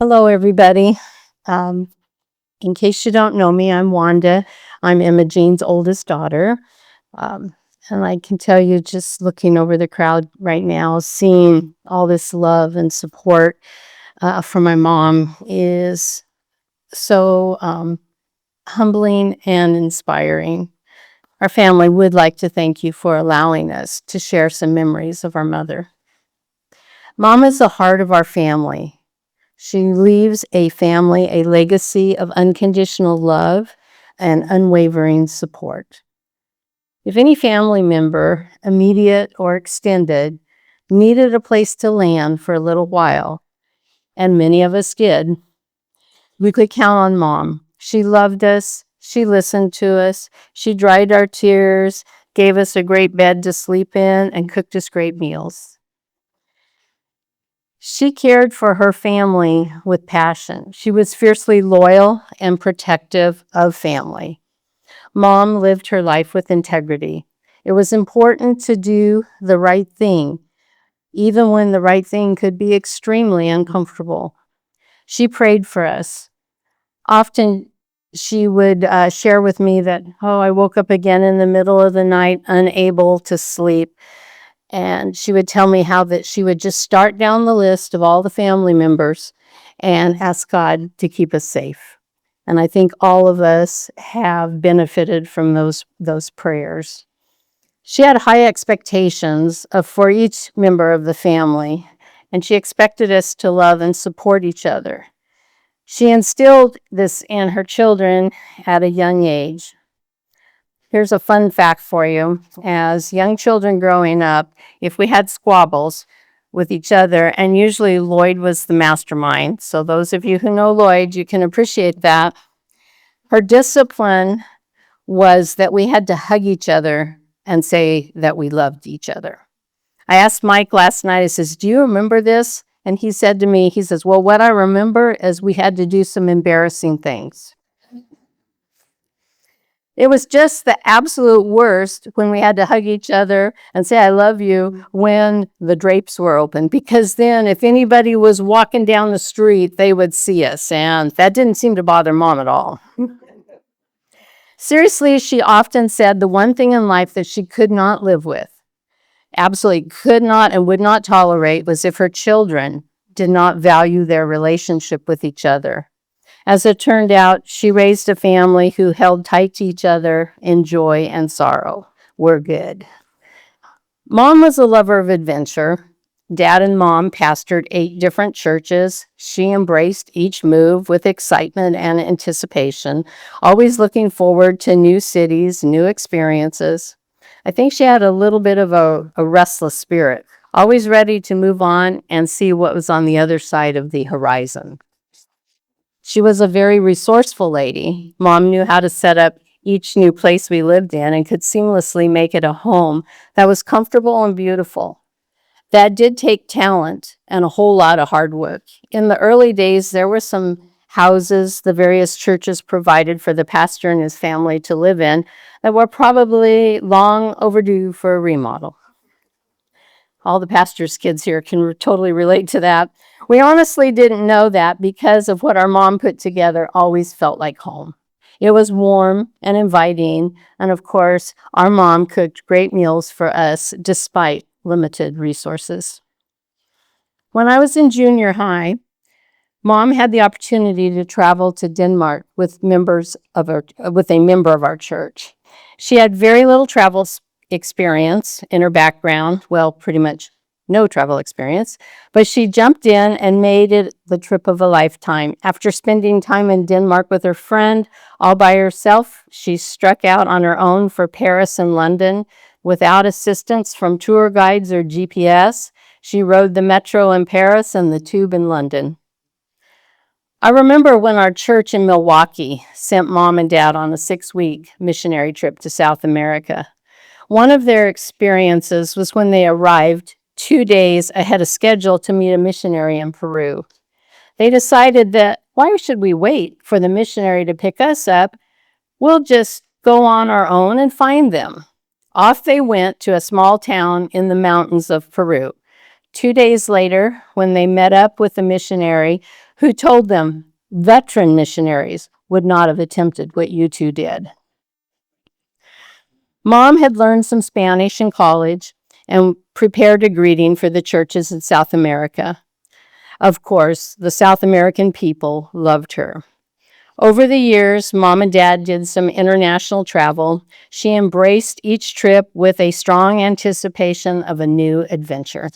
Hello, everybody. Um, in case you don't know me, I'm Wanda. I'm EmmaJean's oldest daughter. Um, and I can tell you, just looking over the crowd right now, seeing all this love and support from my mom is so humbling and inspiring. Our family would like to thank you for allowing us to share some memories of our mother. Mom is the heart of our family. She leaves a legacy of unconditional love and unwavering support. If any family member, immediate or extended, needed a place to land for a little while, and many of us did, we could count on Mom. She loved us, she listened to us, she dried our tears, gave us a great bed to sleep in, and cooked us great meals. She cared for her family with passion. She was fiercely loyal and protective of family. Mom lived her life with integrity. It was important to do the right thing, even when the right thing could be extremely uncomfortable. She prayed for us. Often she would share with me that, oh, I woke up again in the middle of the night, unable to sleep. And she would tell me how that she would just start down the list of all the family members and ask God to keep us safe. And I think all of us have benefited from those prayers. She had high expectations for each member of the family, and she expected us to love and support each other. She instilled this in her children at a young age. Here's a fun fact for you. As young children growing up, if we had squabbles with each other, and usually Lloyd was the mastermind, so those of you who know Lloyd, you can appreciate that. Her discipline was that we had to hug each other and say that we loved each other. I asked Mike last night, I says, do you remember this? And he said to me, he says, well, what I remember is we had to do some embarrassing things. It was just the absolute worst when we had to hug each other and say, I love you, when the drapes were open. Because then if anybody was walking down the street, they would see us. And that didn't seem to bother Mom at all. Seriously, she often said the one thing in life that she could not live with, absolutely could not and would not tolerate, was if her children did not value their relationship with each other. As it turned out, she raised a family who held tight to each other in joy and sorrow. We're good. Mom was a lover of adventure. Dad and Mom pastored 8 different churches. She embraced each move with excitement and anticipation, always looking forward to new cities, new experiences. I think she had a little bit of a restless spirit, always ready to move on and see what was on the other side of the horizon. She was a very resourceful lady. Mom knew how to set up each new place we lived in and could seamlessly make it a home that was comfortable and beautiful. That did take talent and a whole lot of hard work. In the early days, there were some houses the various churches provided for the pastor and his family to live in that were probably long overdue for a remodel. All the pastor's kids here can totally relate to that. We honestly didn't know that because of what our mom put together always felt like home. It was warm and inviting, and of course, our mom cooked great meals for us despite limited resources. When I was in junior high, Mom had the opportunity to travel to Denmark with a member of our church. She had very little travel experience in her background, well, pretty much no travel experience, but she jumped in and made it the trip of a lifetime. After spending time in Denmark with her friend, all by herself, she struck out on her own for Paris and London without assistance from tour guides or GPS. She rode the metro in Paris and the tube in London. I remember when our church in Milwaukee sent Mom and Dad on a 6-week missionary trip to South America. One of their experiences was when they arrived 2 days ahead of schedule to meet a missionary in Peru. They decided that, why should we wait for the missionary to pick us up? We'll just go on our own and find them. Off they went to a small town in the mountains of Peru. 2 days later, when they met up with the missionary, who told them veteran missionaries would not have attempted what you two did. Mom had learned some Spanish in college and prepared a greeting for the churches in South America. Of course, the South American people loved her. Over the years, Mom and Dad did some international travel. She embraced each trip with a strong anticipation of a new adventure.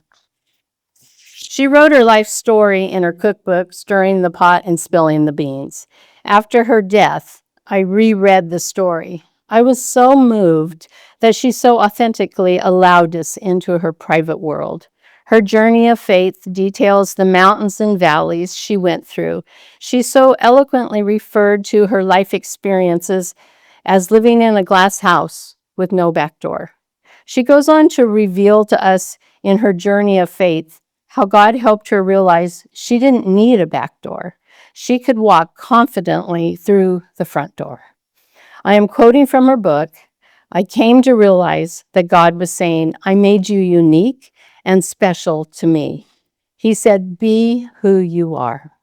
She wrote her life story in her cookbook, Stirring the Pot and Spilling the Beans. After her death, I reread the story. I was so moved that she so authentically allowed us into her private world. Her journey of faith details the mountains and valleys she went through. She so eloquently referred to her life experiences as living in a glass house with no back door. She goes on to reveal to us in her journey of faith how God helped her realize she didn't need a back door. She could walk confidently through the front door. I am quoting from her book. I came to realize that God was saying, I made you unique and special to me. He said, be who you are.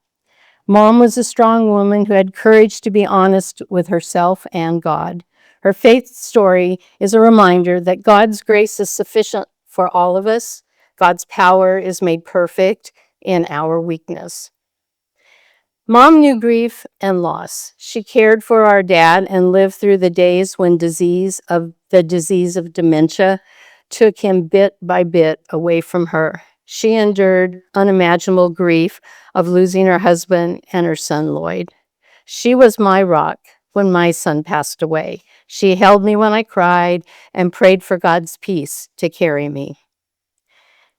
Mom was a strong woman who had courage to be honest with herself and God. Her faith story is a reminder that God's grace is sufficient for all of us. God's power is made perfect in our weakness. Mom knew grief and loss. She cared for our dad and lived through the days when the disease of dementia took him bit by bit away from her. She endured unimaginable grief of losing her husband and her son, Lloyd. She was my rock when my son passed away. She held me when I cried and prayed for God's peace to carry me.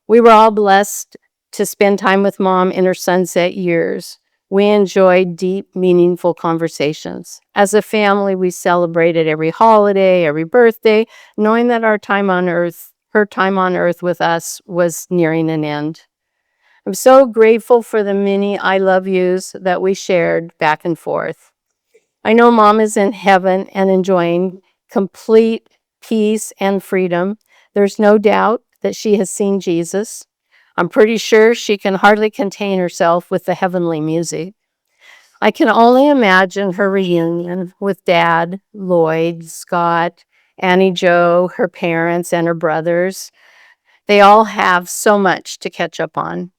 We were all blessed to spend time with Mom in her sunset years. We enjoyed deep, meaningful conversations. As a family, we celebrated every holiday, every birthday, knowing that her time on earth with us was nearing an end. I'm so grateful for the many I love yous that we shared back and forth. I know Mom is in heaven and enjoying complete peace and freedom. There's no doubt that she has seen Jesus. I'm pretty sure she can hardly contain herself with the heavenly music. I can only imagine her reunion with Dad, Lloyd, Scott, Annie Jo, her parents, and her brothers. They all have so much to catch up on.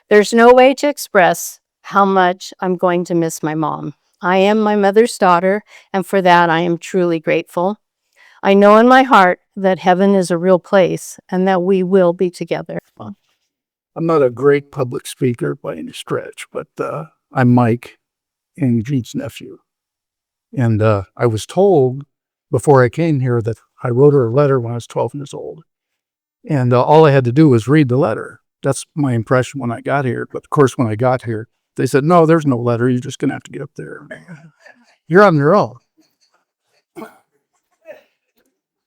There's no way to express how much I'm going to miss my mom. I am my mother's daughter, and for that I am truly grateful. I know in my heart that heaven is a real place and that we will be together. I'm not a great public speaker by any stretch, but I'm Mike, EmmaJean's nephew. And I was told before I came here that I wrote her a letter when I was 12 years old. And all I had to do was read the letter. That's my impression when I got here. But of course, when I got here, they said, no, there's no letter. You're just going to have to get up there. You're on your own.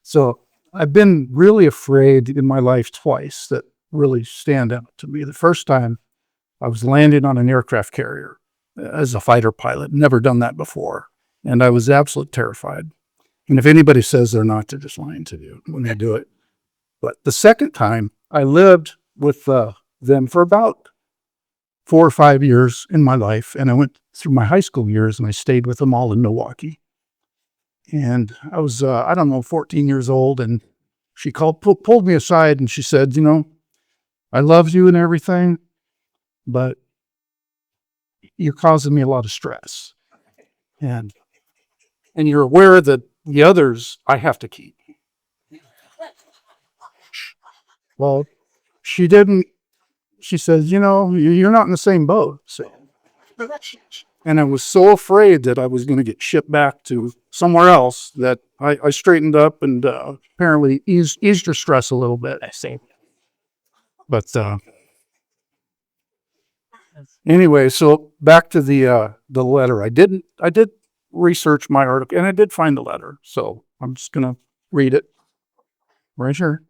So I've been really afraid in my life twice that really stand out to me. The first time I was landing on an aircraft carrier as a fighter pilot, never done that before. And I was absolutely terrified. And if anybody says they're not, they're just lying to you when they do it. But the second time, I lived with them for about 4 or 5 years in my life. And I went through my high school years and I stayed with them all in Milwaukee. And I was, 14 years old. And she pulled me aside and she said, you know, I love you and everything, but you're causing me a lot of stress. And you're aware that the others I have to keep. Well, she didn't. She says, you know, you're not in the same boat. So, and I was so afraid that I was going to get shipped back to somewhere else that I straightened up and apparently eased your stress a little bit. I see. But anyway, so back to the letter. I did research my article and I did find the letter. So I'm just going to read it right here.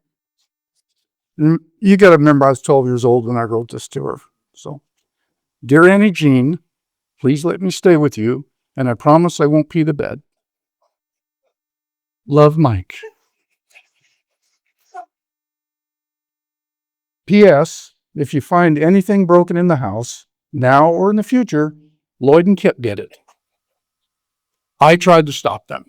You got to remember, I was 12 years old when I wrote this to her. So, dear EmmaJean, please let me stay with you, and I promise I won't pee the bed. Love, Mike. P.S. If you find anything broken in the house, Now or in the future, Lloyd and Kip did it. I tried to stop them.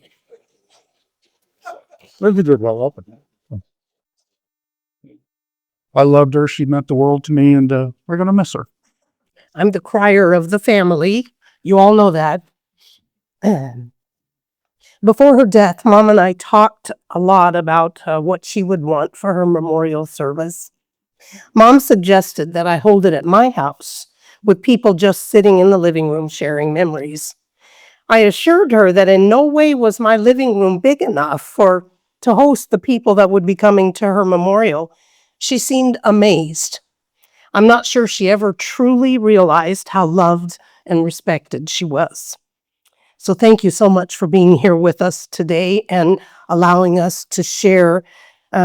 I loved her. She meant the world to me, and we're going to miss her. I'm the crier of the family. You all know that. Before her death, Mom and I talked a lot about what she would want for her memorial service. Mom suggested that I hold it at my house with people just sitting in the living room sharing memories. I assured her that in no way was my living room big enough to host the people that would be coming to her memorial. She seemed amazed. I'm not sure she ever truly realized how loved and respected she was. So thank you so much for being here with us today and allowing us to share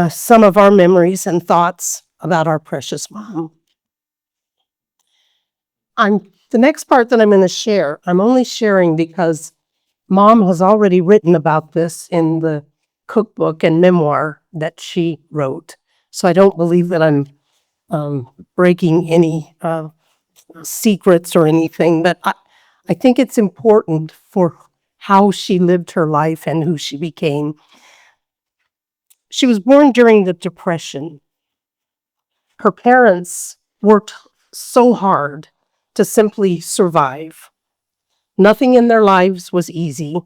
some of our memories and thoughts about our precious mom. The next part that I'm going to share, I'm only sharing because Mom has already written about this in the cookbook and memoir that she wrote. So I don't believe that I'm breaking any secrets or anything, but I think it's important for how she lived her life and who she became. She was born during the Depression. Her parents worked so hard to simply survive. Nothing in their lives was easy,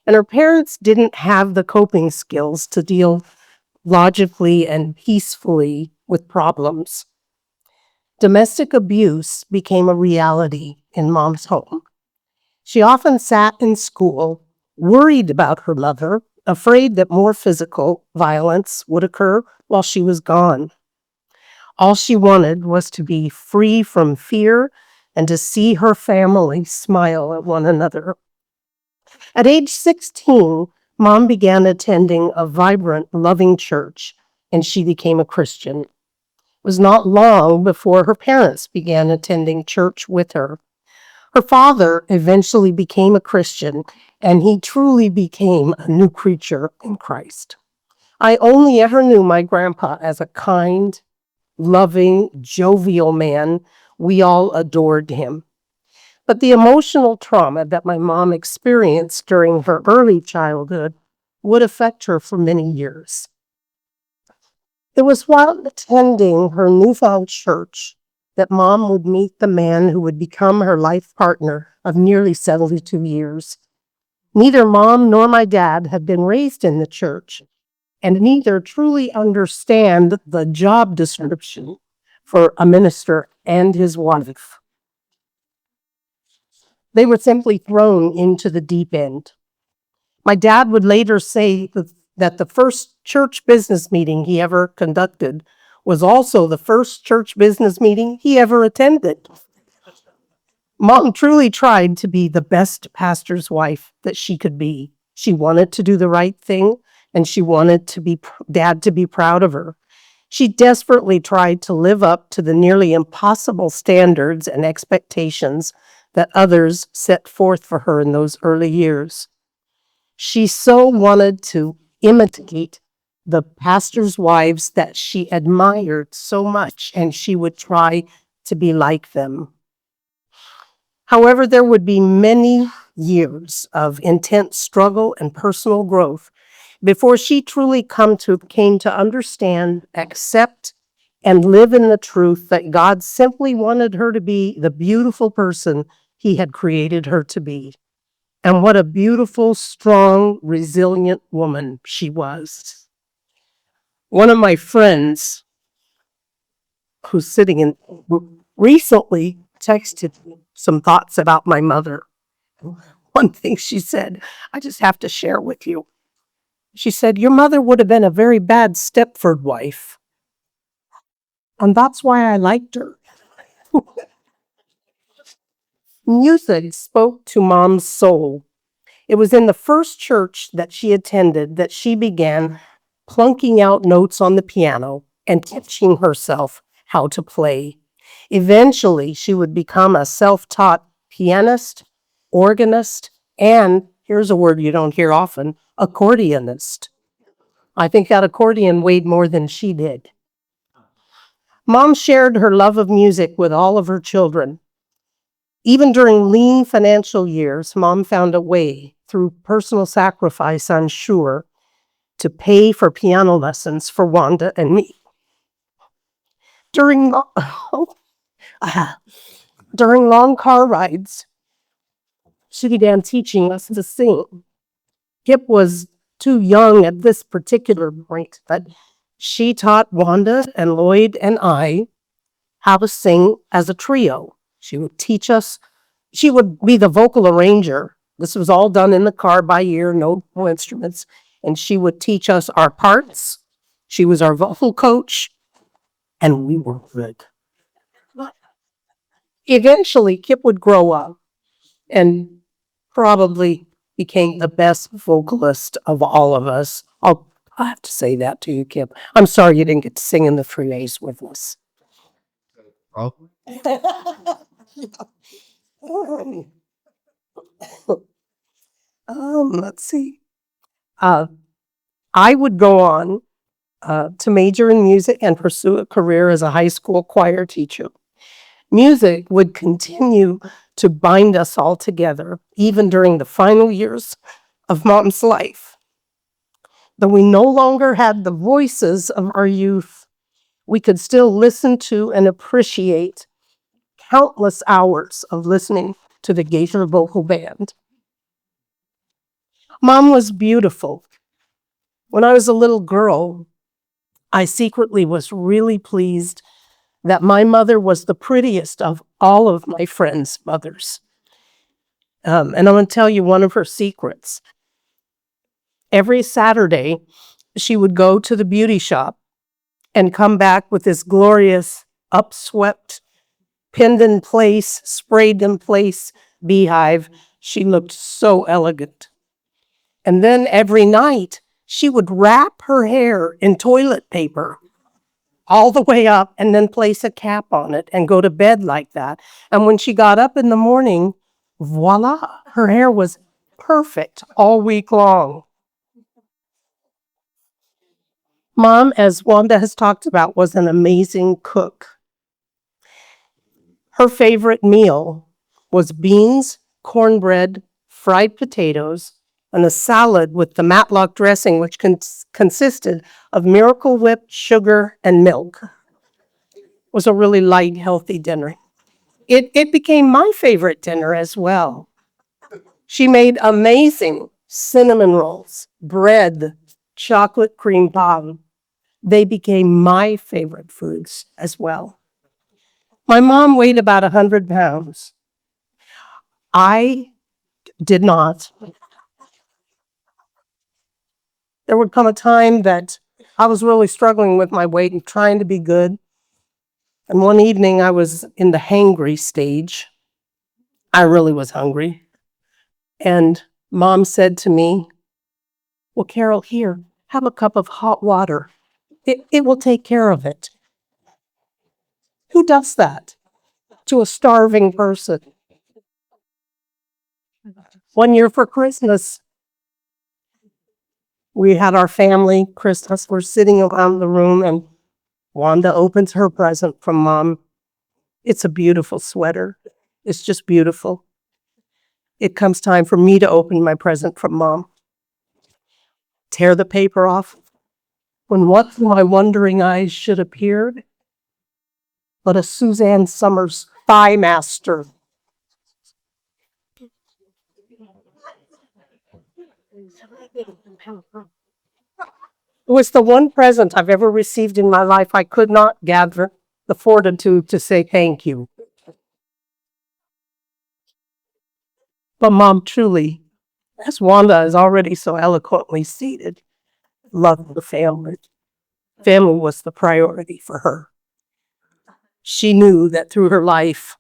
and her parents didn't have the coping skills to deal logically and peacefully with problems. Domestic abuse became a reality in Mom's home. She often sat in school, worried about her mother, afraid that more physical violence would occur while she was gone. All she wanted was to be free from fear and to see her family smile at one another. At age 16, Mom began attending a vibrant, loving church, and she became a Christian. It was not long before her parents began attending church with her. Her father eventually became a Christian, and he truly became a new creature in Christ. I only ever knew my grandpa as a kind, loving, jovial man. We all adored him. But the emotional trauma that my mom experienced during her early childhood would affect her for many years. It was while attending her newfound church that Mom would meet the man who would become her life partner of nearly 72 years. Neither Mom nor my dad had been raised in the church, and neither truly understand the job description for a minister and his wife. They were simply thrown into the deep end. My dad would later say that the first church business meeting he ever conducted was also the first church business meeting he ever attended. Mom truly tried to be the best pastor's wife that she could be. She wanted to do the right thing, and she wanted Dad to be proud of her. She desperately tried to live up to the nearly impossible standards and expectations that others set forth for her in those early years. She so wanted to imitate the pastors' wives that she admired so much, and she would try to be like them. However, there would be many years of intense struggle and personal growth before she truly came to understand, accept, and live in the truth that God simply wanted her to be the beautiful person He had created her to be. And what a beautiful, strong, resilient woman she was. One of my friends who's sitting in recently texted me some thoughts about my mother. One thing she said, I just have to share with you. She said, your mother would have been a very bad Stepford wife. And that's why I liked her. Music spoke to Mom's soul. It was in the first church that she attended that she began plunking out notes on the piano and teaching herself how to play. Eventually, she would become a self-taught pianist, organist, and, here's a word you don't hear often, accordionist. I think that accordion weighed more than she did. Mom shared her love of music with all of her children. Even during lean financial years, Mom found a way, through personal sacrifice, I'm sure, to pay for piano lessons for Wanda and me. During long car rides, she began teaching us to sing. Kip was too young at this particular point, but she taught Wanda and Lloyd and I how to sing as a trio. She would teach us, she would be the vocal arranger. This was all done in the car by ear, no instruments. And she would teach us our parts. She was our vocal coach, and we were good. Eventually, Kip would grow up and probably became the best vocalist of all of us. I have to say that to you, Kip. I'm sorry you didn't get to sing in the Friays with us. Oh. Let's see. I would go on to major in music and pursue a career as a high school choir teacher. Music would continue to bind us all together, even during the final years of Mom's life. Though we no longer had the voices of our youth, we could still listen to and appreciate countless hours of listening to the Gaither Vocal Band. Mom was beautiful. When I was a little girl, I secretly was really pleased that my mother was the prettiest of all of my friends' mothers. And I'm going to tell you one of her secrets. Every Saturday, she would go to the beauty shop and come back with this glorious, upswept, pinned in place, sprayed in place beehive. She looked so elegant. And then every night, she would wrap her hair in toilet paper all the way up and then place a cap on it and go to bed like that. And when she got up in the morning, voila, her hair was perfect all week long. Mom, as Wanda has talked about, was an amazing cook. Her favorite meal was beans, cornbread, fried potatoes, and a salad with the Matlock dressing, which consisted of Miracle Whip, sugar, and milk. It was a really light, healthy dinner. It became my favorite dinner as well. She made amazing cinnamon rolls, bread, chocolate cream pie. They became my favorite foods as well. My mom weighed about 100 pounds. I did not. There would come a time that I was really struggling with my weight and trying to be good. And one evening I was in the hangry stage. I really was hungry. And Mom said to me, "Well, Carol, here, have a cup of hot water. It will take care of it." Who does that to a starving person? One year for Christmas, we had our family Christmas. We're sitting around the room and Wanda opens her present from Mom. It's a beautiful sweater. It's just beautiful. It comes time for me to open my present from Mom. Tear the paper off. When what through my wondering eyes should appear but a Suzanne Summers Thigh Master. It was the one present I've ever received in my life I could not gather the fortitude to say thank you. But Mom truly, as Wanda has already so eloquently stated, loved the family. Family was the priority for her. She knew that through her life,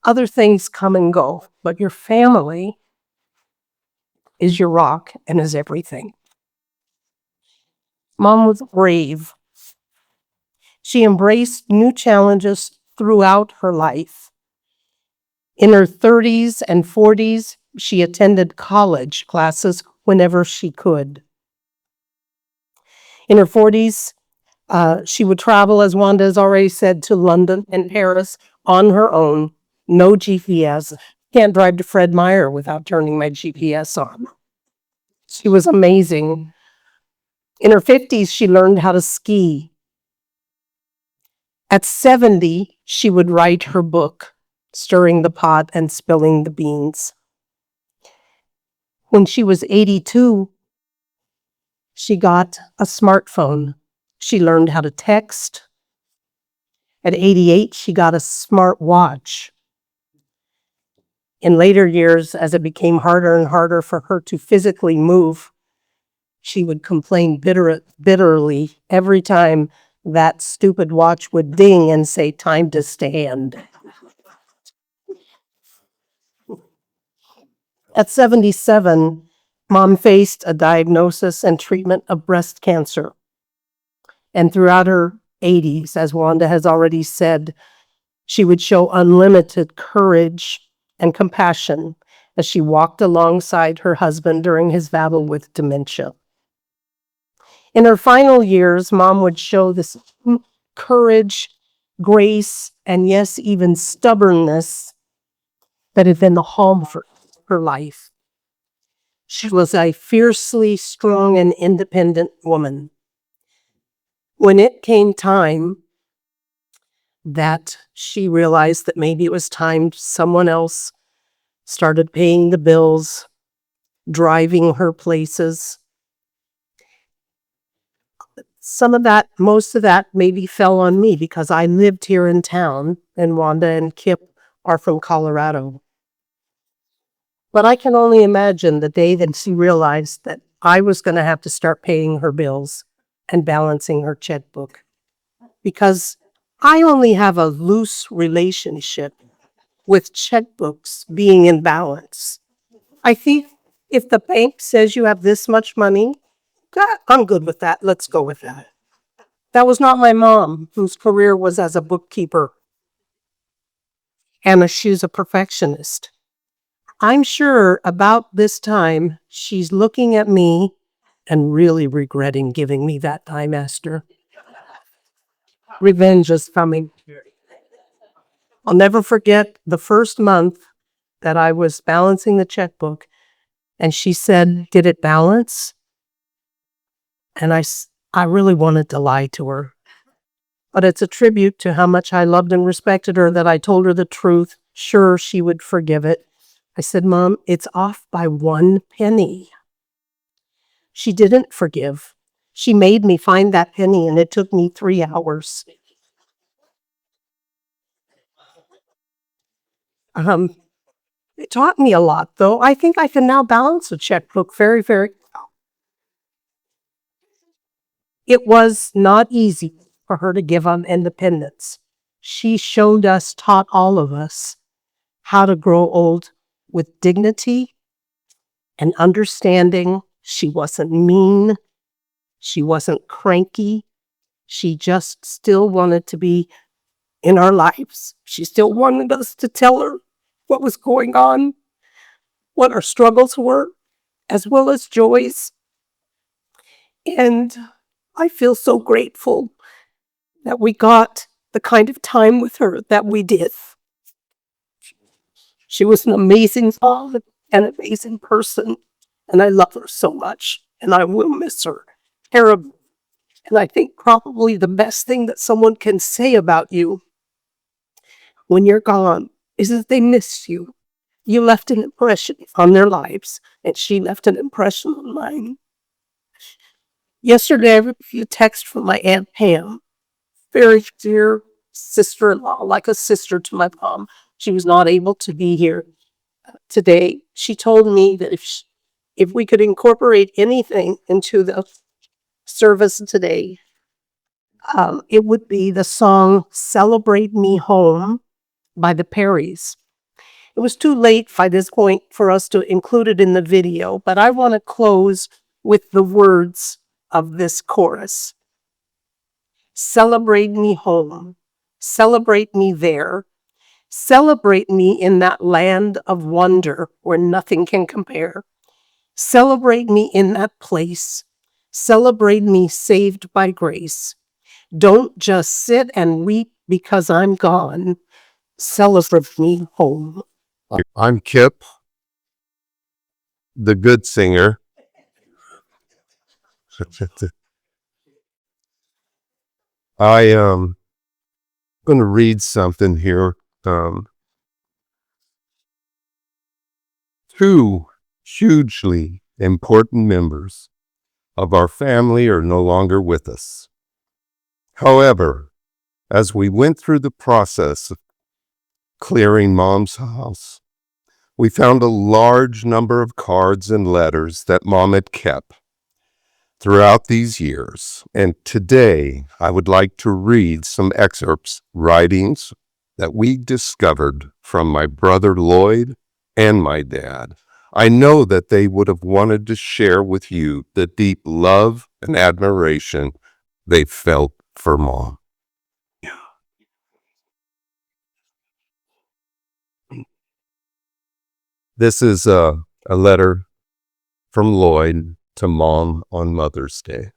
other things come and go, but your family is your rock and is everything. Mom was brave. She embraced new challenges throughout her life. In her 30s and 40s, she attended college classes whenever she could. In her 40s, she would travel, as Wanda has already said, to London and Paris on her own, No GPS. Can't drive to Fred Meyer without turning my GPS on. She was amazing. In her 50s, she learned how to ski. At 70, she would write her book, Stirring the Pot and Spilling the Beans. When she was 82, she got a smartphone. She learned how to text. At 88, she got a smart watch. In later years, as it became harder and harder for her to physically move, she would complain bitterly every time that stupid watch would ding and say, "Time to stand." At 77, Mom faced a diagnosis and treatment of breast cancer. And throughout her 80s, as Wanda has already said, she would show unlimited courage and compassion as she walked alongside her husband during his battle with dementia. In her final years, Mom would show this courage, grace, and yes, even stubbornness that had been the hallmark of her life. She was a fiercely strong and independent woman. When it came time that she realized that maybe it was time someone else started paying the bills, driving her places, most of that maybe fell on me because I lived here in town and Wanda and Kip are from Colorado. But I can only imagine the day that she realized that I was going to have to start paying her bills and balancing her checkbook. Because I only have a loose relationship with checkbooks being in balance. I think if the bank says you have this much money, I'm good with that. Let's go with that. That was not my mom, whose career was as a bookkeeper. And she's a perfectionist. I'm sure about this time, she's looking at me and really regretting giving me that time, Esther. Revenge is coming. I'll never forget the first month that I was balancing the checkbook, and she said, "Did it balance?" And I really wanted to lie to her. But it's a tribute to how much I loved and respected her that I told her the truth. Sure, she would forgive it. I said, "Mom, it's off by 1 penny." She didn't forgive. She made me find that penny, and it took me 3 hours. It taught me a lot, though. I think I can now balance a checkbook very, very well. It was not easy for her to give up independence. She taught all of us how to grow old with dignity and understanding. She wasn't mean. She wasn't cranky. She just still wanted to be in our lives. She still wanted us to tell her what was going on, what our struggles were, as well as joys. And I feel so grateful that we got the kind of time with her that we did. She was an amazing mom, an amazing person, and I love her so much, and I will miss her terribly. And I think probably the best thing that someone can say about you when you're gone is that they miss you. You left an impression on their lives, and she left an impression on mine. Yesterday, I received a text from my Aunt Pam, very dear sister-in-law, like a sister to my mom. She was not able to be here today. She told me that if we could incorporate anything into the service today, it would be the song "Celebrate Me Home" by the Perrys. It was too late by this point for us to include it in the video, but I want to close with the words of this chorus. Celebrate me home. Celebrate me there. Celebrate me in that land of wonder where nothing can compare. Celebrate me in that place. Celebrate me saved by grace. Don't just sit and weep because I'm gone. celebrate me home. I'm Kip, the good singer. I am going to read something here. Two hugely important members of our family are no longer with us. However, as we went through the process of clearing Mom's house, we found a large number of cards and letters that Mom had kept throughout these years. And today I would like to read some excerpts, writings that we discovered from my brother Lloyd and my dad. I know that they would have wanted to share with you the deep love and admiration they felt for Mom. This is a letter from Lloyd to Mom on Mother's Day.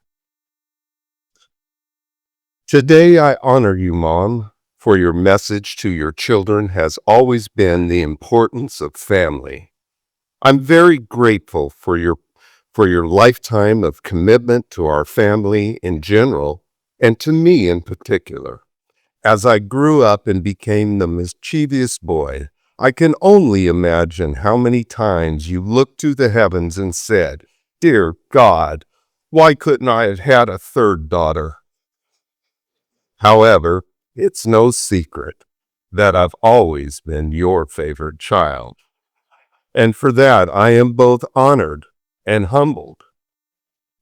Today I honor you, Mom, for your message to your children has always been the importance of family. I'm very grateful for your lifetime of commitment to our family in general and to me in particular. As I grew up and became the mischievous boy, I can only imagine how many times you looked to the heavens and said, "Dear God, why couldn't I have had a third daughter?" However, it's no secret that I've always been your favorite child. And for that, I am both honored and humbled.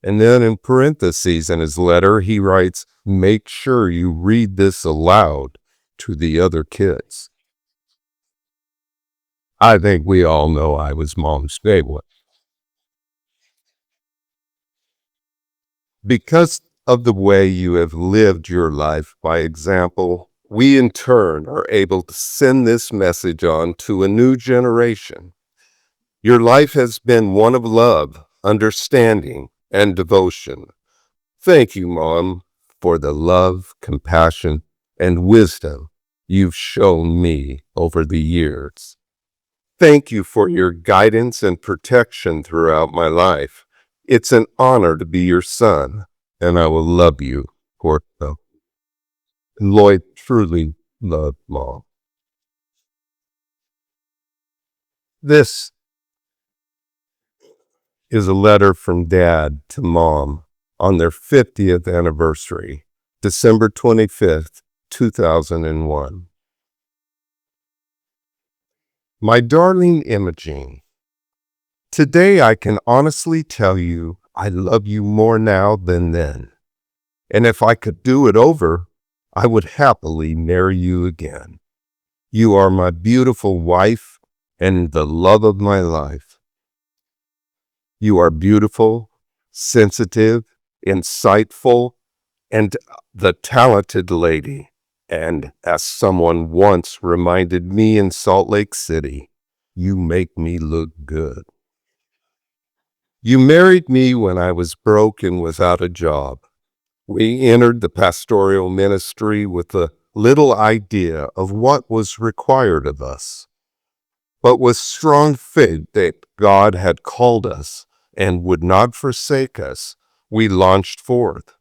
And then in parentheses in his letter, he writes, "Make sure you read this aloud to the other kids." I think we all know I was Mom's favorite. Because of the way you have lived your life by example, we in turn are able to send this message on to a new generation. Your life has been one of love, understanding, and devotion. Thank you, Mom, for the love, compassion, and wisdom you've shown me over the years. Thank you for your guidance and protection throughout my life. It's an honor to be your son, and I will love you for it. Lloyd truly loved Mom. This is a letter from Dad to Mom on their 50th anniversary, December 25th, 2001. My darling EmmaJean, today I can honestly tell you I love you more now than then. And if I could do it over, I would happily marry you again. You are my beautiful wife and the love of my life. You are beautiful, sensitive, insightful, and the talented lady. And as someone once reminded me in Salt Lake City, you make me look good. You married me when I was broke and without a job. We entered the pastoral ministry with a little idea of what was required of us, but with strong faith that God had called us and would not forsake us, we launched forth.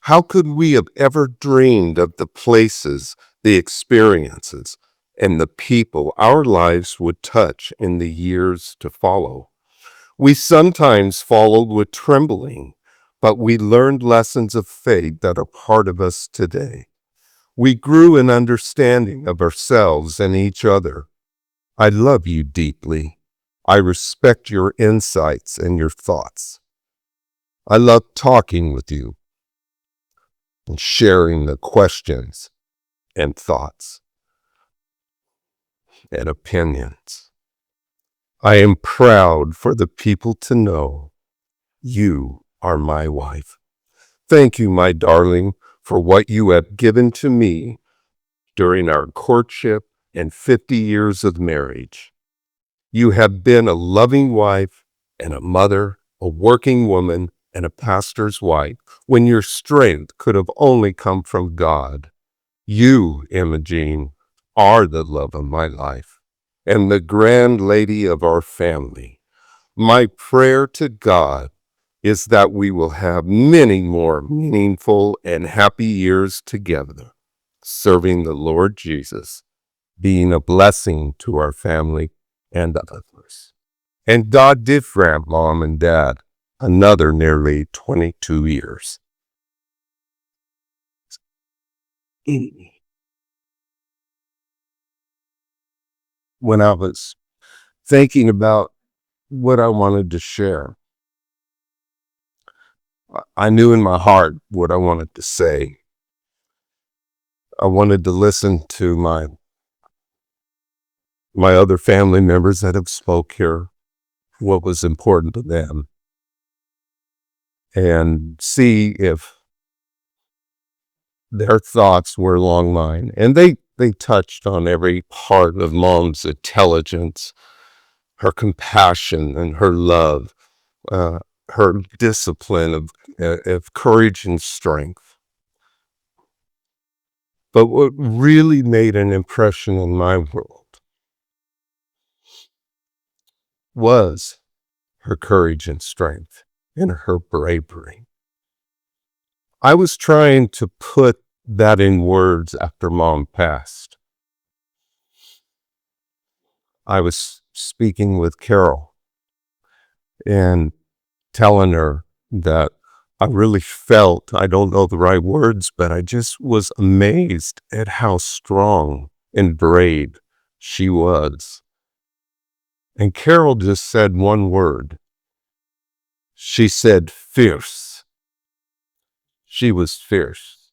How could we have ever dreamed of the places, the experiences, and the people our lives would touch in the years to follow? We sometimes followed with trembling, but we learned lessons of faith that are part of us today. We grew in understanding of ourselves and each other. I love you deeply. I respect your insights and your thoughts. I love talking with you and sharing the questions and thoughts and opinions. I am proud for the people to know you are my wife. Thank you, my darling, for what you have given to me during our courtship and 50 years of marriage. You have been a loving wife and a mother, a working woman, and a pastor's wife when your strength could have only come from God. You, EmmaJean, are the love of my life and the grand lady of our family. My prayer to God is that we will have many more meaningful and happy years together, serving the Lord Jesus, being a blessing to our family and others. And God did grant Mom and Dad another nearly 22 years. When I was thinking about what I wanted to share, I knew in my heart what I wanted to say. I wanted to listen to my other family members that have spoke here, what was important to them, and see if their thoughts were along mine. And they touched on every part of Mom's intelligence, her compassion and her love, her discipline of courage and strength. But what really made an impression in my world was her courage and strength and her bravery. I was trying to put that in words after Mom passed. I was speaking with Carol and telling her that I really felt, I don't know the right words, but I just was amazed at how strong and brave she was. And Carol just said one word. She said fierce. She was fierce.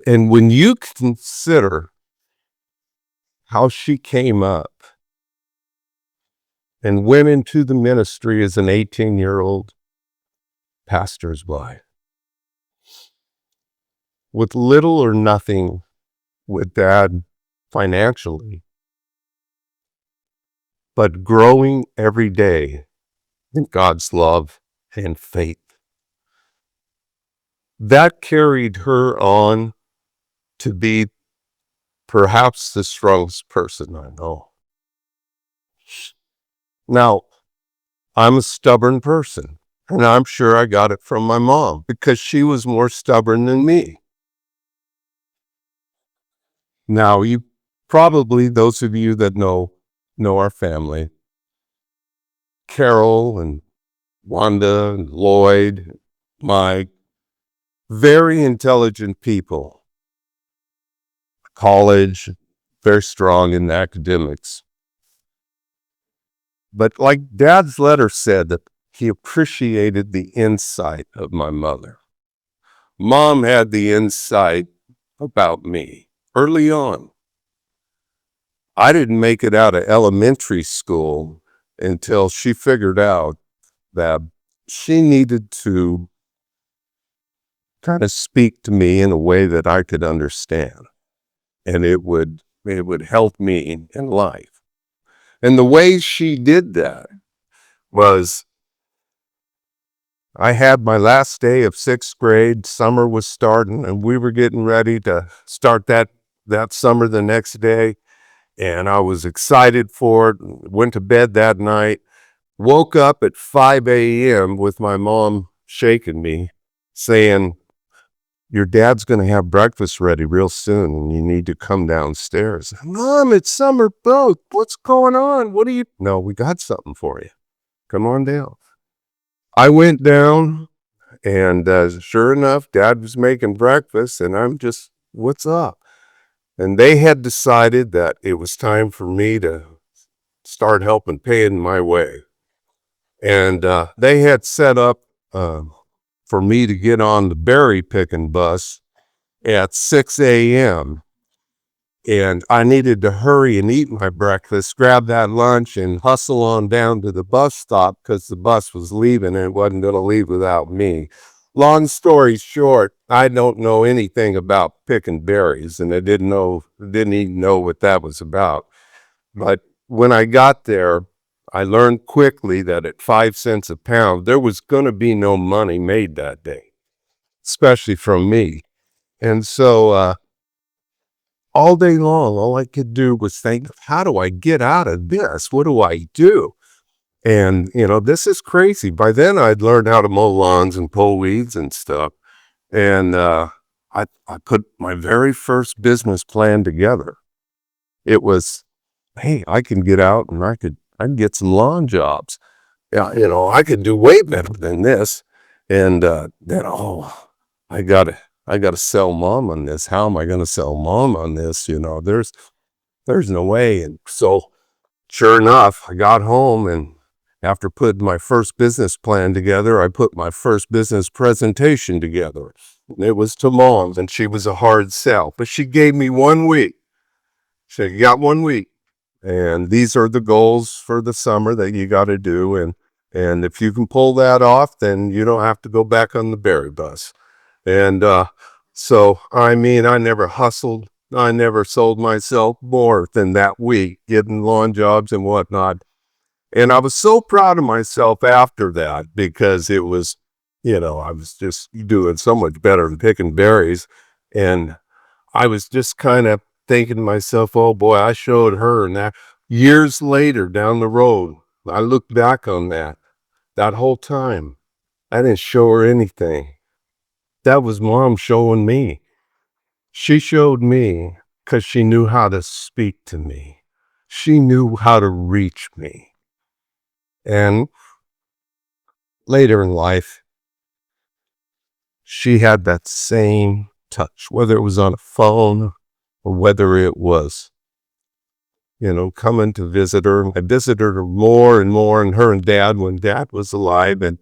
And when you consider how she came up and went into the ministry as an 18-year-old pastor's wife, with little or nothing with Dad financially, but growing every day in God's love and faith. That carried her on to be perhaps the strongest person I know. Now, I'm a stubborn person, and I'm sure I got it from my mom because she was more stubborn than me. Now, you probably, those of you that know our family, Carol and Wanda and Lloyd, Mike, very intelligent people, college, very strong in academics. But like Dad's letter said, that he appreciated the insight of my mother. Mom had the insight about me early on. I didn't make it out of elementary school until she figured out that she needed to kind of speak to me in a way that I could understand, and it would help me in life. And the way she did that was, I had my last day of 6th grade, summer was starting, and we were getting ready to start that summer the next day, and I was excited for it, went to bed that night, woke up at 5 a.m. with my mom shaking me, saying, "Your dad's going to have breakfast ready real soon, and you need to come downstairs." "Mom, it's summer boat. What's going on? What do you—" "No, we got something for you. Come on down." I went down, and sure enough, Dad was making breakfast, and I'm just, "What's up?" And they had decided that it was time for me to start helping paying my way. And they had set up for me to get on the berry picking bus at 6 a.m. And I needed to hurry and eat my breakfast, grab that lunch, and hustle on down to the bus stop because the bus was leaving and it wasn't going to leave without me. Long story short, I don't know anything about picking berries, and I didn't even know what that was about. But when I got there, I learned quickly that at 5 cents a pound, there was going to be no money made that day, especially from me. And so all day long, all I could do was think, how do I get out of this? What do I do? And, this is crazy. By then I'd learned how to mow lawns and pull weeds and stuff. And I put my very first business plan together. It was, hey, I can get out and I can get some lawn jobs. Yeah, I could do way better than this. And then, I gotta sell mom on this. How am I gonna sell mom on this? There's no way. And so sure enough, I got home, and after putting my first business plan together, I put my first business presentation together. And it was to mom, and she was a hard sell, but she gave me 1 week. She said, you got 1 week. And these are the goals for the summer that you got to do. And if you can pull that off, then you don't have to go back on the berry bus. And so, I never hustled. I never sold myself more than that week, getting lawn jobs and whatnot. And I was so proud of myself after that, because it was, I was just doing so much better than picking berries. And I was just kind of thinking to myself, oh boy, I showed her. And that years later down the road, I look back on that whole time, I didn't show her anything. That was mom showing me. She showed me because she knew how to speak to me. She knew how to reach me. And later in life, she had that same touch, whether it was on a phone or whether it was, coming to visit her. I visited her more and more, and her and dad, when dad was alive. And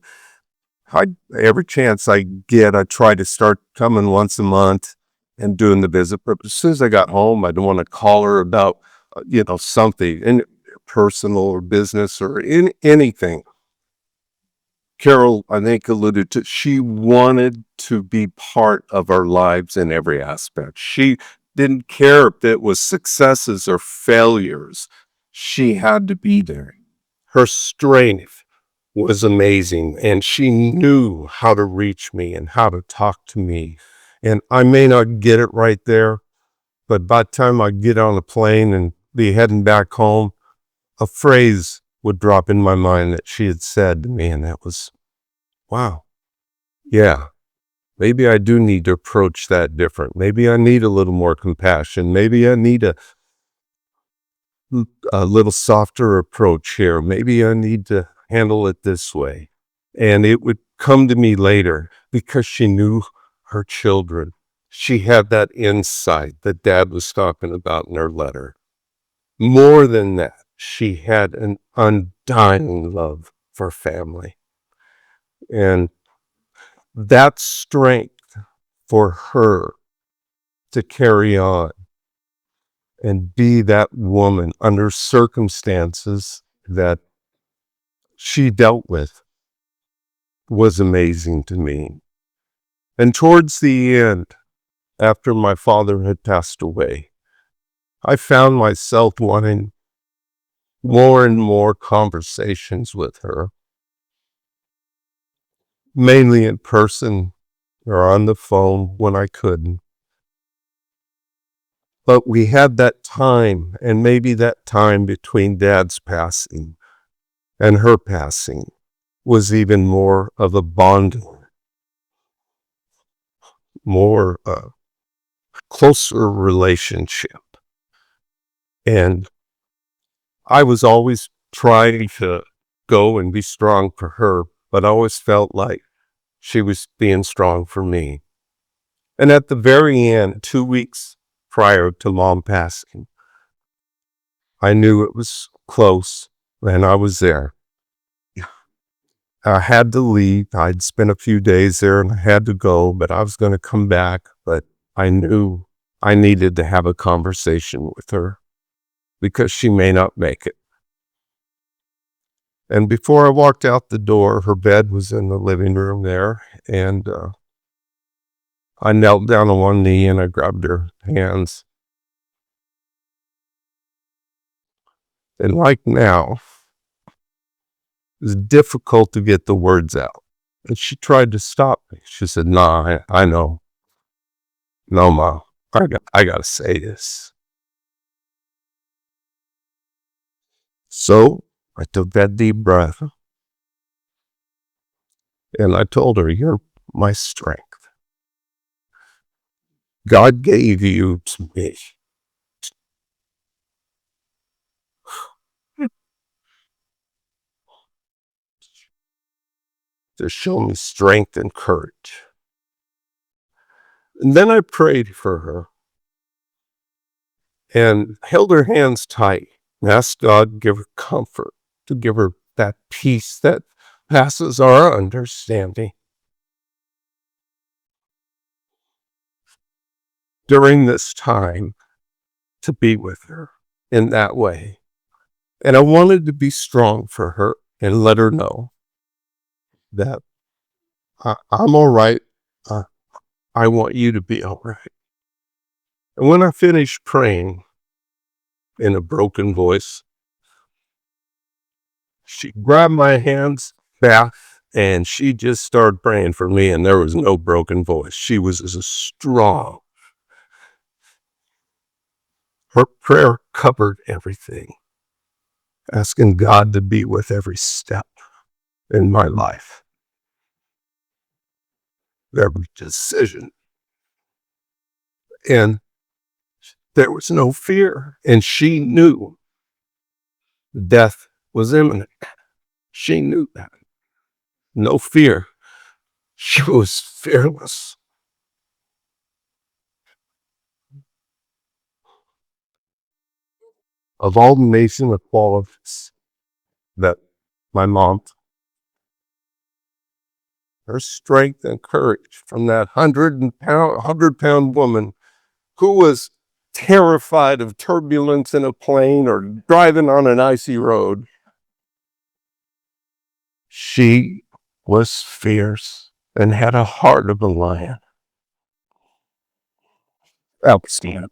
every chance I get, I try to start coming once a month and doing the visit. But as soon as I got home, I don't want to call her about, something personal or business or anything. Carol, I think, alluded to, she wanted to be part of our lives in every aspect. She didn't care if it was successes or failures. She had to be there. Her strength was amazing, and she knew how to reach me and how to talk to me. And I may not get it right there, but by the time I get on the plane and be heading back home, a phrase would drop in my mind that she had said to me, and that was, wow, yeah, maybe I do need to approach that different. Maybe I need a little more compassion. Maybe I need a little softer approach here. Maybe I need to handle it this way. And it would come to me later because she knew her children. She had that insight that Dad was talking about in her letter. More than that, she had an undying love for family. And that strength for her to carry on and be that woman under circumstances that she dealt with was amazing to me. And towards the end, after my father had passed away, I found myself wanting more and more conversations with her, mainly in person or on the phone when I couldn't. But we had that time, and maybe that time between Dad's passing and her passing was even more of a bond, more closer relationship. And I was always trying to go and be strong for her, but I always felt like she was being strong for me. And at the very end, 2 weeks prior to Mom passing, I knew it was close, and I was there. I had to leave. I'd spent a few days there and I had to go, but I was going to come back. But I knew I needed to have a conversation with her because she may not make it. And before I walked out the door, her bed was in the living room there. And I knelt down on one knee and I grabbed her hands. And like now, it was difficult to get the words out. And she tried to stop me. She said, "Nah, I know. No, Ma, I gotta say this. So I took that deep breath and I told her, "You're my strength. God gave you to me to show me strength and courage." And then I prayed for her and held her hands tight and asked God to give her comfort, to give her that peace that passes our understanding during this time, to be with her in that way. And I wanted to be strong for her and let her know that I'm all right. Uh, I want you to be all right. And when I finished praying in a broken voice, she grabbed my hands back and she just started praying for me, and there was no broken voice. She was as strong. Her prayer covered everything, asking God to be with every step in my life, every decision. And there was no fear. And she knew death was imminent. She knew that. No fear. She was fearless. Of all the amazing qualities that my mom, her strength and courage from that 100-pound woman who was terrified of turbulence in a plane or driving on an icy road. She was fierce and had a heart of a lion. Outstanding.